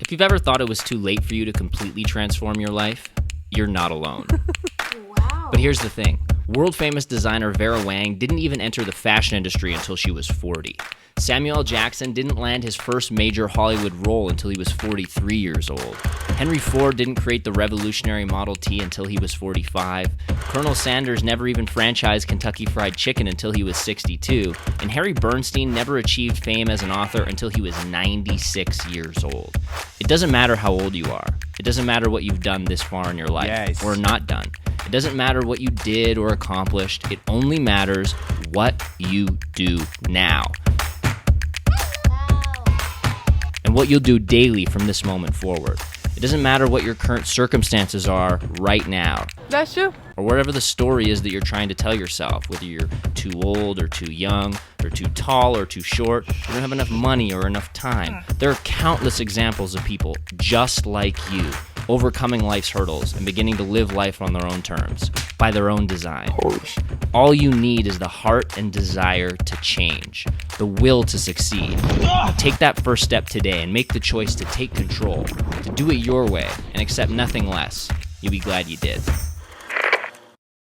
If you've ever thought it was too late for you to completely transform your life, you're not alone. Wow. But here's the thing. World-famous designer Vera Wang didn't even enter the fashion industry until she was 40. Samuel L. Jackson didn't land his first major Hollywood role until he was 43 years old. Henry Ford didn't create the revolutionary Model T until he was 45. Colonel Sanders never even franchised Kentucky Fried Chicken until he was 62. And Harry Bernstein never achieved fame as an author until he was 96 years old. It doesn't matter how old you are. It doesn't matter what you've done this far in your life or not done. It doesn't matter what you did or accomplished. It only matters what you do now. And what you'll do daily from this moment forward. It doesn't matter what your current circumstances are right now. That's true. Or whatever the story is that you're trying to tell yourself, whether you're too old or too young or too tall or too short, you don't have enough money or enough time. There are countless examples of people just like you, overcoming life's hurdles and beginning to live life on their own terms, by their own design. All you need is the heart and desire to change, the will to succeed. Now take that first step today and make the choice to take control, to do it your way and accept nothing less. You'll be glad you did.